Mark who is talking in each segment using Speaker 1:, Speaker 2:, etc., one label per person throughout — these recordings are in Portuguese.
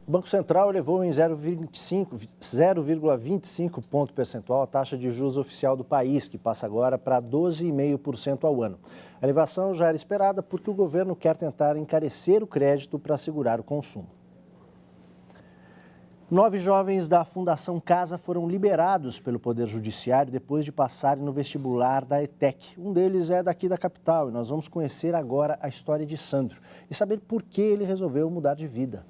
Speaker 1: O Banco Central elevou em 0,25 ponto percentual a taxa de juros oficial do país, que passa agora para 12,5% ao ano. A elevação já era esperada porque o governo quer tentar encarecer o crédito para segurar o consumo. 9 jovens da Fundação Casa foram liberados pelo Poder Judiciário depois de passarem no vestibular da ETEC. Um deles é daqui da capital e nós vamos conhecer agora a história de Sandro e saber por que ele resolveu mudar de vida.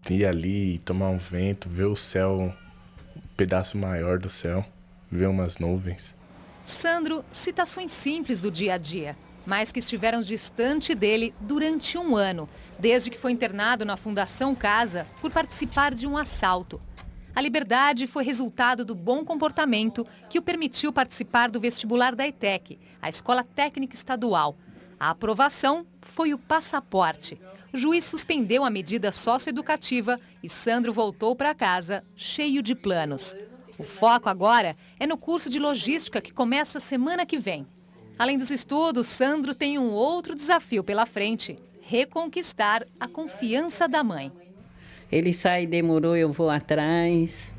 Speaker 2: Ir ali, tomar um vento, ver o céu, um pedaço maior do céu, ver umas nuvens.
Speaker 3: Sandro, citações simples do dia a dia, mas que estiveram distante dele durante um ano, desde que foi internado na Fundação Casa por participar de um assalto. A liberdade foi resultado do bom comportamento que o permitiu participar do vestibular da ETEC, a Escola Técnica Estadual. A aprovação foi o passaporte. O juiz suspendeu a medida socioeducativa e Sandro voltou para casa cheio de planos. O foco agora é no curso de logística que começa semana que vem. Além dos estudos, Sandro tem um outro desafio pela frente: reconquistar a confiança da mãe.
Speaker 4: Ele sai, demorou, eu vou atrás.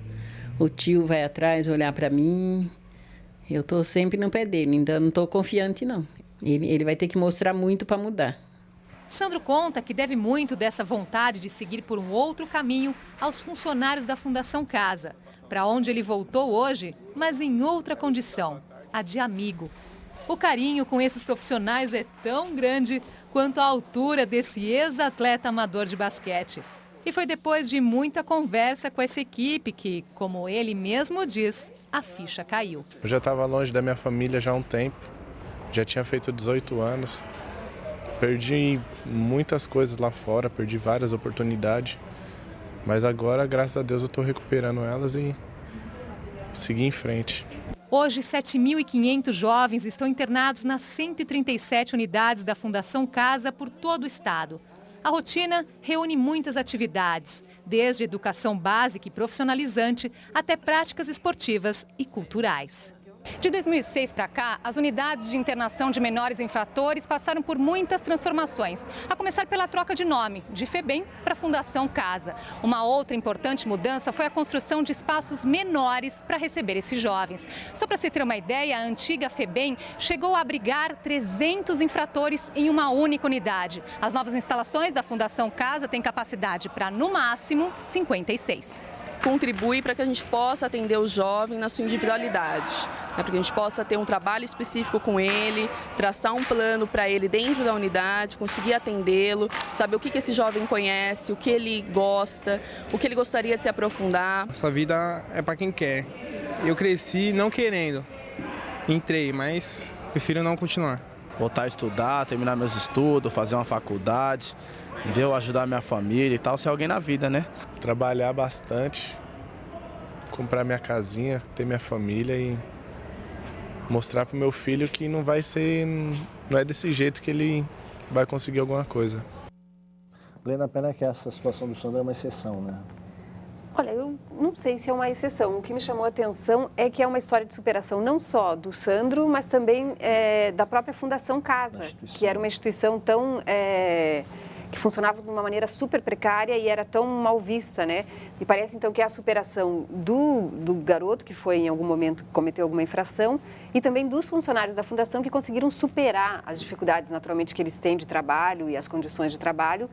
Speaker 4: O tio vai atrás olhar para mim. Eu estou sempre no pé dele, então não estou confiante não. Ele vai ter que mostrar muito para mudar.
Speaker 3: Sandro conta que deve muito dessa vontade de seguir por um outro caminho aos funcionários da Fundação Casa, para onde ele voltou hoje, mas em outra condição, a de amigo. O carinho com esses profissionais é tão grande quanto a altura desse ex-atleta amador de basquete. E foi depois de muita conversa com essa equipe que, como ele mesmo diz, a ficha caiu.
Speaker 2: Eu já estava longe da minha família já há um tempo, já tinha feito 18 anos. Perdi muitas coisas lá fora, perdi várias oportunidades, mas agora, graças a Deus, eu estou recuperando elas e segui em frente.
Speaker 3: Hoje, 7.500 jovens estão internados nas 137 unidades da Fundação Casa por todo o estado. A rotina reúne muitas atividades, desde educação básica e profissionalizante até práticas esportivas e culturais. De 2006 para cá, as unidades de internação de menores infratores passaram por muitas transformações, a começar pela troca de nome, de FEBEM para Fundação Casa. Uma outra importante mudança foi a construção de espaços menores para receber esses jovens. Só para se ter uma ideia, a antiga FEBEM chegou a abrigar 300 infratores em uma única unidade. As novas instalações da Fundação Casa têm capacidade para, no máximo, 56.
Speaker 5: Contribui para que a gente possa atender o jovem na sua individualidade, para que a gente possa ter um trabalho específico com ele, traçar um plano para ele dentro da unidade, conseguir atendê-lo, saber o que esse jovem conhece, o que ele gosta, o que ele gostaria de se aprofundar.
Speaker 6: Essa vida é para quem quer. Eu cresci não querendo, entrei, mas prefiro não continuar.
Speaker 7: Voltar a estudar, terminar meus estudos, fazer uma faculdade, entendeu? Ajudar minha família e tal, ser alguém na vida, né?
Speaker 2: Trabalhar bastante, comprar minha casinha, ter minha família e mostrar pro meu filho que não é desse jeito que ele vai conseguir alguma coisa.
Speaker 1: Helena, a pena que essa situação do Sandro é uma exceção, né?
Speaker 8: Olha, eu não sei se é uma exceção. O que me chamou a atenção é que é uma história de superação não só do Sandro, mas também da própria Fundação Casa, que era uma instituição tão... que funcionava de uma maneira super precária e era tão mal vista, né? Me parece, então, que é a superação do garoto, que foi, em algum momento, cometeu alguma infração, e também dos funcionários da Fundação que conseguiram superar as dificuldades, naturalmente, que eles têm de trabalho e as condições de trabalho.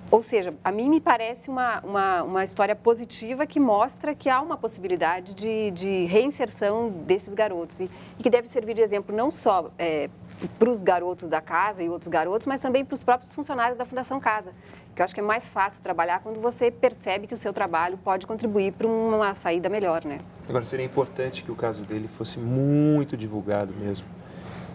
Speaker 8: Ou seja, a mim me parece uma história positiva que mostra que há uma possibilidade de reinserção desses garotos e que deve servir de exemplo não só para os garotos da casa e outros garotos, mas também para os próprios funcionários da Fundação Casa, que eu acho que é mais fácil trabalhar quando você percebe que o seu trabalho pode contribuir para uma saída melhor, né?
Speaker 9: Agora, seria importante que o caso dele fosse muito divulgado mesmo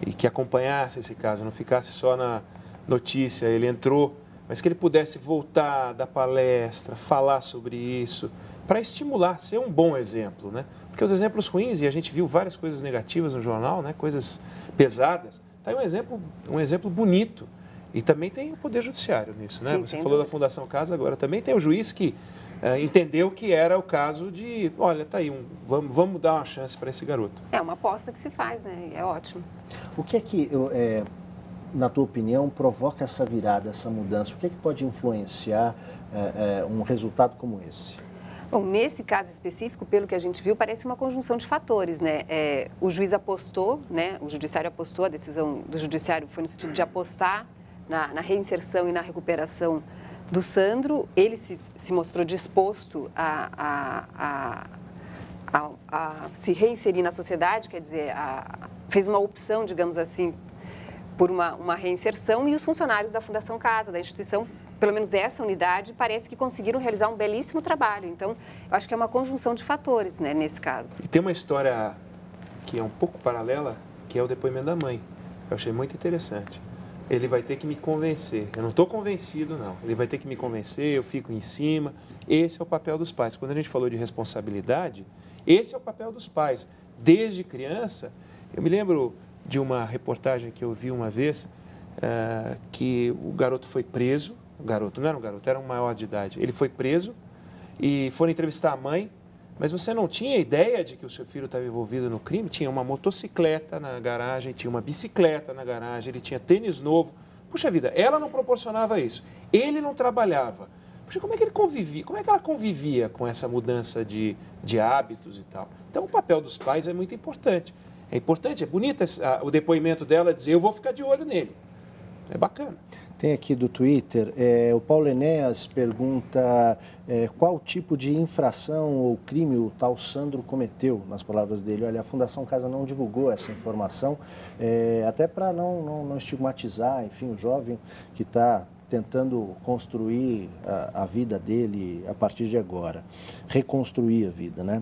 Speaker 9: e que acompanhasse esse caso, não ficasse só na notícia, ele entrou, mas que ele pudesse voltar, dar palestra, falar sobre isso, para estimular, ser um bom exemplo, né? Porque os exemplos ruins, e a gente viu várias coisas negativas no jornal, né? Coisas pesadas, tá aí um exemplo bonito. E também tem o Poder Judiciário nisso, né? Sim, você falou da Fundação Casa, agora também tem o juiz que entendeu que era o caso de, olha, tá aí, vamos dar uma chance para esse garoto.
Speaker 8: É uma aposta que se faz, né? É ótimo.
Speaker 1: O que é que, na tua opinião, provoca essa virada, essa mudança? O que é que pode influenciar um resultado como esse?
Speaker 8: Bom, nesse caso específico, pelo que a gente viu, parece uma conjunção de fatores, né? O juiz apostou, né? O judiciário apostou, a decisão do judiciário foi no sentido de apostar na reinserção e na recuperação do Sandro. Ele se mostrou disposto a se reinserir na sociedade, quer dizer, fez uma opção, digamos assim, por uma reinserção, e os funcionários da Fundação Casa, da instituição, pelo menos essa unidade, parece que conseguiram realizar um belíssimo trabalho. Então, eu acho que é uma conjunção de fatores, né, nesse caso.
Speaker 9: E tem uma história que é um pouco paralela, que é o depoimento da mãe. Eu achei muito interessante. Ele vai ter que me convencer. Eu não estou convencido, não. Ele vai ter que me convencer, eu fico em cima. Esse é o papel dos pais. Quando a gente falou de responsabilidade, esse é o papel dos pais. Desde criança, eu me lembro de uma reportagem que eu vi uma vez, que o garoto foi preso. O garoto, não era um garoto, era um maior de idade. Ele foi preso e foram entrevistar a mãe, mas você não tinha ideia de que o seu filho estava envolvido no crime? Tinha uma motocicleta na garagem, tinha uma bicicleta na garagem, ele tinha tênis novo. Puxa vida, ela não proporcionava isso. Ele não trabalhava. Puxa, como é que ele convivia? Como é que ela convivia com essa mudança de hábitos e tal? Então, o papel dos pais é muito importante. É importante, é bonito o depoimento dela dizer, eu vou ficar de olho nele. É bacana.
Speaker 1: Tem aqui do Twitter, o Paulo Enéas pergunta qual tipo de infração ou crime o tal Sandro cometeu, nas palavras dele. Olha, a Fundação Casa não divulgou essa informação, até para não estigmatizar, enfim, o jovem que está tentando construir a vida dele a partir de agora, reconstruir a vida, né?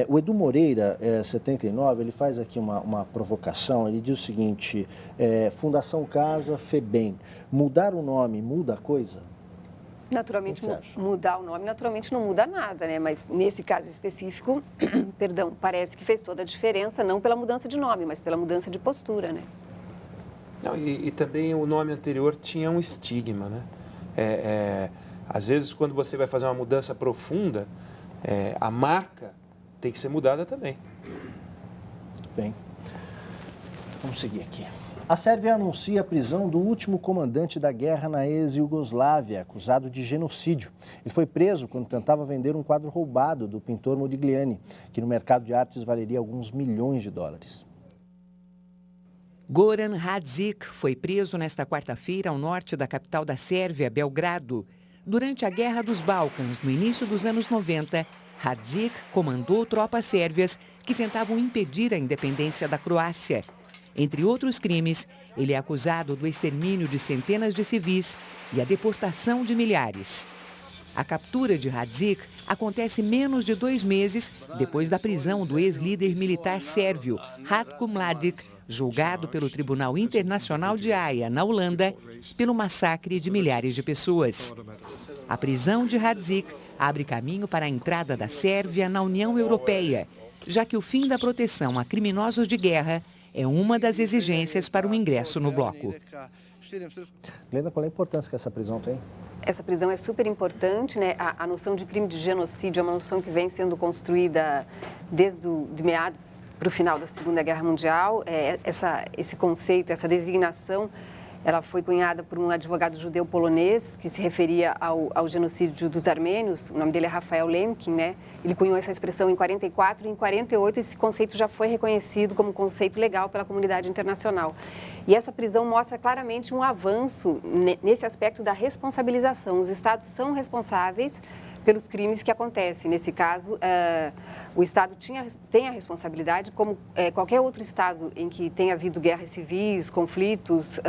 Speaker 1: O Edu Moreira, 79, ele faz aqui uma provocação, ele diz o seguinte, Fundação Casa, FEBEM, mudar o nome muda a coisa?
Speaker 8: Naturalmente, mudar o nome naturalmente não muda nada, né? Mas nesse caso específico, perdão, parece que fez toda a diferença, não pela mudança de nome, mas pela mudança de postura, né?
Speaker 9: Não, e também o nome anterior tinha um estigma, né? Às vezes, quando você vai fazer uma mudança profunda, a marca tem que ser mudada também.
Speaker 1: Bem, vamos seguir aqui. A Sérvia anuncia a prisão do último comandante da guerra na ex-Iugoslávia, acusado de genocídio. Ele foi preso quando tentava vender um quadro roubado do pintor Modigliani, que no mercado de artes valeria alguns milhões de dólares.
Speaker 10: Goran Hadžić foi preso nesta quarta-feira ao norte da capital da Sérvia, Belgrado. Durante a Guerra dos Balcãs, no início dos anos 90, Hadžić comandou tropas sérvias que tentavam impedir a independência da Croácia. Entre outros crimes, ele é acusado do extermínio de centenas de civis e a deportação de milhares. A captura de Hadžić acontece menos de 2 meses depois da prisão do ex-líder militar sérvio, Ratko Mladić, julgado pelo Tribunal Internacional de Haia, na Holanda, pelo massacre de milhares de pessoas. A prisão de Hadžić abre caminho para a entrada da Sérvia na União Europeia, já que o fim da proteção a criminosos de guerra é uma das exigências para o ingresso no bloco.
Speaker 1: Glenda, qual é a importância que essa prisão tem?
Speaker 8: Essa prisão é super importante, né? A noção de crime de genocídio é uma noção que vem sendo construída desde de meados para o final da Segunda Guerra Mundial. Esse conceito, essa designação, ela foi cunhada por um advogado judeu polonês que se referia ao genocídio dos armênios. O nome dele é Rafael Lemkin, né? Ele cunhou essa expressão em 44 e em 48 esse conceito já foi reconhecido como conceito legal pela comunidade internacional. E essa prisão mostra claramente um avanço nesse aspecto da responsabilização. Os estados são responsáveis pelos crimes que acontecem. Nesse caso, o Estado tem a responsabilidade, como qualquer outro Estado em que tenha havido guerras civis, conflitos,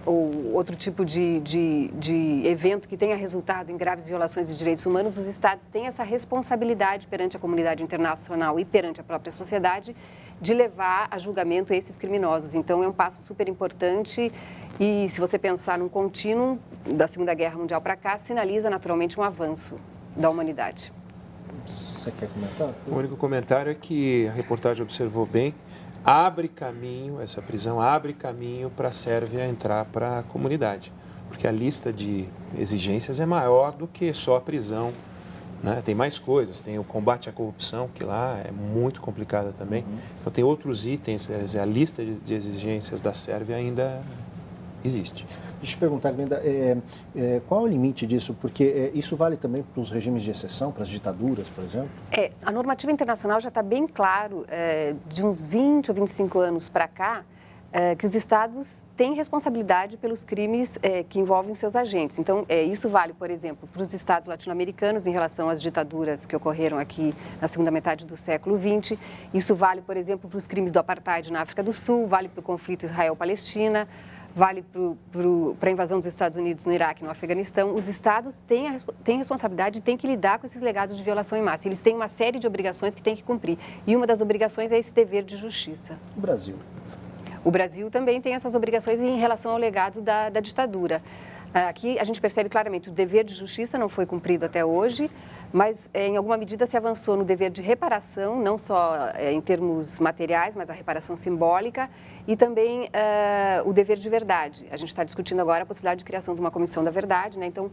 Speaker 8: ou outro tipo de evento que tenha resultado em graves violações de direitos humanos, os Estados têm essa responsabilidade perante a comunidade internacional e perante a própria sociedade de levar a julgamento esses criminosos. Então, é um passo super importante e, se você pensar num contínuo da Segunda Guerra Mundial para cá, sinaliza naturalmente um avanço da humanidade.
Speaker 1: Você quer comentar?
Speaker 9: O único comentário é que a reportagem observou bem, abre caminho, essa prisão abre caminho para a Sérvia entrar para a comunidade, porque a lista de exigências é maior do que só a prisão, né? Tem mais coisas, tem o combate à corrupção, que lá é muito complicada também, então tem outros itens, a lista de exigências da Sérvia ainda existe.
Speaker 1: Deixa eu te perguntar, Glenda, qual é o limite disso? Porque isso vale também para os regimes de exceção, para as ditaduras, por exemplo?
Speaker 8: A normativa internacional já está bem claro, de uns 20 ou 25 anos para cá, que os estados têm responsabilidade pelos crimes que envolvem seus agentes. Então, isso vale, por exemplo, para os estados latino-americanos em relação às ditaduras que ocorreram aqui na segunda metade do século XX. Isso vale, por exemplo, para os crimes do apartheid na África do Sul, vale para o conflito Israel-Palestina, vale para a invasão dos Estados Unidos no Iraque e no Afeganistão. Os estados têm responsabilidade e têm que lidar com esses legados de violação em massa. Eles têm uma série de obrigações que têm que cumprir. E uma das obrigações é esse dever de justiça.
Speaker 1: O Brasil?
Speaker 8: O Brasil também tem essas obrigações em relação ao legado da ditadura. Aqui a gente percebe claramente que o dever de justiça não foi cumprido até hoje, mas em alguma medida se avançou no dever de reparação, não só em termos materiais, mas a reparação simbólica e também o dever de verdade. A gente está discutindo agora a possibilidade de criação de uma comissão da verdade, né? Então,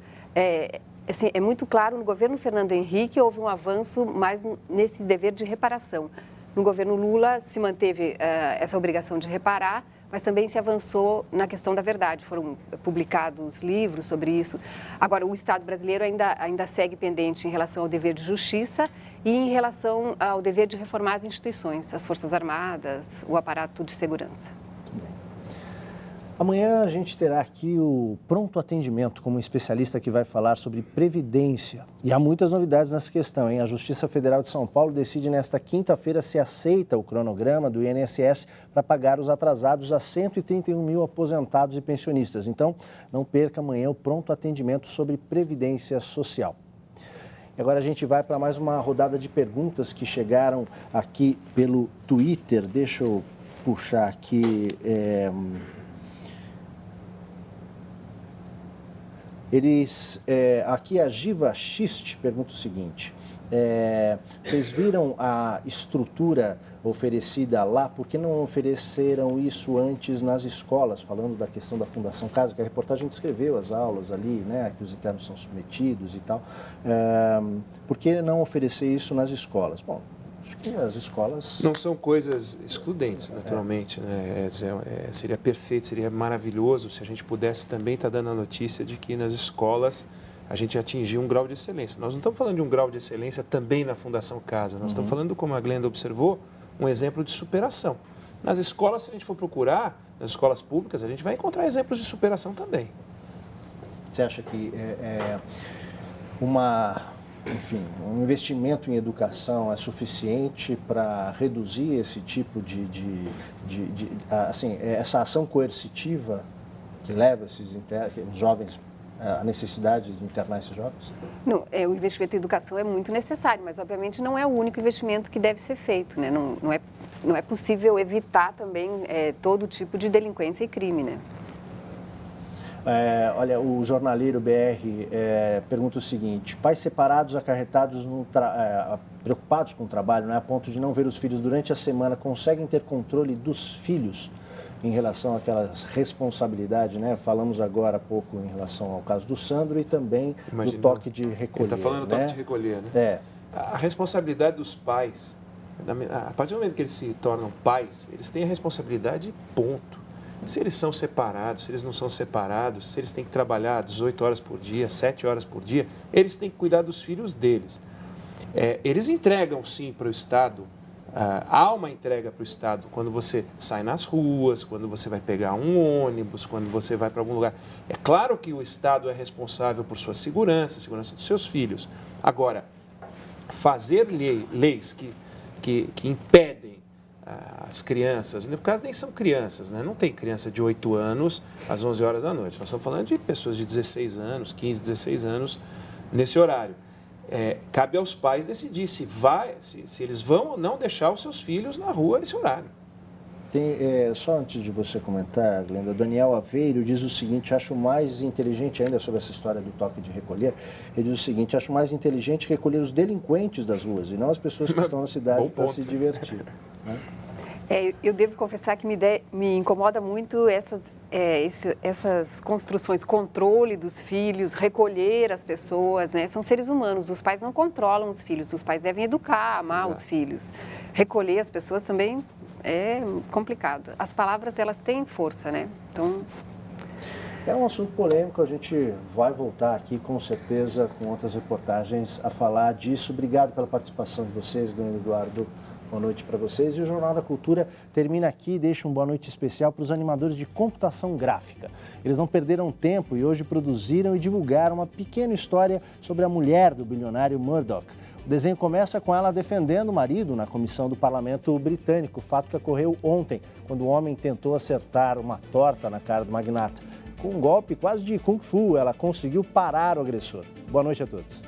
Speaker 8: assim, é muito claro, no governo Fernando Henrique houve um avanço mais nesse dever de reparação. No governo Lula se manteve essa obrigação de reparar, mas também se avançou na questão da verdade. Foram publicados livros sobre isso. Agora, o Estado brasileiro ainda segue pendente em relação ao dever de justiça e em relação ao dever de reformar as instituições, as Forças Armadas, o aparato de segurança.
Speaker 1: Amanhã a gente terá aqui o Pronto Atendimento como um especialista que vai falar sobre previdência. E há muitas novidades nessa questão, hein? A Justiça Federal de São Paulo decide nesta quinta-feira se aceita o cronograma do INSS para pagar os atrasados a 131 mil aposentados e pensionistas. Então, não perca amanhã o Pronto Atendimento sobre previdência social. E agora a gente vai para mais uma rodada de perguntas que chegaram aqui pelo Twitter. Deixa eu puxar aqui... Aqui a Giva Xiste pergunta o seguinte, vocês viram a estrutura oferecida lá, por que não ofereceram isso antes nas escolas, falando da questão da Fundação Casa, que a reportagem descreveu as aulas ali, né, que os internos são submetidos e tal, por que não oferecer isso nas escolas? Bom, acho que as escolas...
Speaker 9: Não são coisas excludentes, naturalmente, né? Seria perfeito, seria maravilhoso se a gente pudesse também estar dando a notícia de que nas escolas a gente atingiu um grau de excelência. Nós não estamos falando de um grau de excelência também na Fundação Casa, nós estamos falando, como a Glenda observou, um exemplo de superação. Nas escolas, se a gente for procurar, nas escolas públicas, a gente vai encontrar exemplos de superação também.
Speaker 1: Você acha que um investimento em educação é suficiente para reduzir esse tipo essa ação coercitiva que leva os jovens à necessidade de internar esses jovens?
Speaker 8: Não, o investimento em educação é muito necessário, mas obviamente não é o único investimento que deve ser feito, né? Não é possível evitar também todo tipo de delinquência e crime, né?
Speaker 1: Olha, o jornaleiro BR pergunta o seguinte, pais separados acarretados, preocupados com o trabalho, né, a ponto de não ver os filhos durante a semana, conseguem ter controle dos filhos em relação àquela responsabilidade, né? Falamos agora há pouco em relação ao caso do Sandro e também do toque de recolher.
Speaker 9: Ele está falando do toque de recolher, né? A responsabilidade dos pais, a partir do momento que eles se tornam pais, eles têm a responsabilidade, ponto. Se eles são separados, se eles não são separados, se eles têm que trabalhar 18 horas por dia, 7 horas por dia, eles têm que cuidar dos filhos deles. Eles entregam, sim, para o Estado, há uma entrega para o Estado quando você sai nas ruas, quando você vai pegar um ônibus, quando você vai para algum lugar. É claro que o Estado é responsável por sua segurança, a segurança dos seus filhos. Agora, fazer leis que impedem as crianças, no caso nem são crianças, né? Não tem criança de 8 anos às 11 horas da noite. Nós estamos falando de pessoas de 16 anos, 15, 16 anos nesse horário. Cabe aos pais decidir se eles vão ou não deixar os seus filhos na rua nesse horário.
Speaker 1: Só antes de você comentar, Glenda, Daniel Aveiro diz o seguinte, acho mais inteligente, ainda sobre essa história do toque de recolher, ele diz o seguinte, acho mais inteligente recolher os delinquentes das ruas e não as pessoas que estão na cidade para se divertir. Né?
Speaker 8: Eu devo confessar que me incomoda muito essas construções, controle dos filhos, recolher as pessoas, né? São seres humanos, os pais não controlam os filhos, os pais devem educar, amar os filhos. Recolher as pessoas também é complicado. As palavras, elas têm força, né? Então...
Speaker 1: É um assunto polêmico, a gente vai voltar aqui com certeza com outras reportagens a falar disso. Obrigado pela participação de vocês, Glenn e Eduardo. Boa noite para vocês. E o Jornal da Cultura termina aqui e deixa um boa noite especial para os animadores de computação gráfica. Eles não perderam tempo e hoje produziram e divulgaram uma pequena história sobre a mulher do bilionário Murdoch. O desenho começa com ela defendendo o marido na comissão do parlamento britânico, fato que ocorreu ontem, quando o homem tentou acertar uma torta na cara do magnata. Com um golpe quase de Kung Fu, ela conseguiu parar o agressor. Boa noite a todos.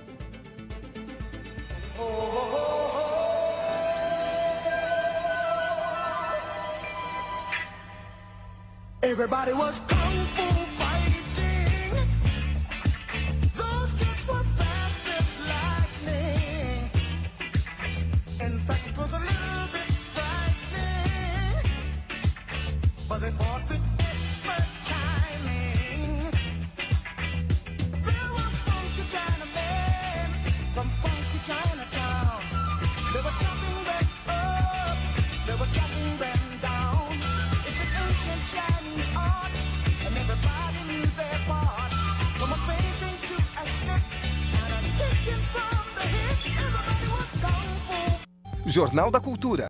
Speaker 11: Everybody was kung fu fighting. Those kids were fast as lightning. In fact, it was a little bit frightening, but they fought with expert timing. There were funky Chinamen from funky Chinatown. They were chopping them up, they were chopping them down. It's an ancient Chinese art, and everybody knew their part. From a fainting to a snip, and a kicking from the hip, everybody was kung fu.
Speaker 12: Jornal da Cultura.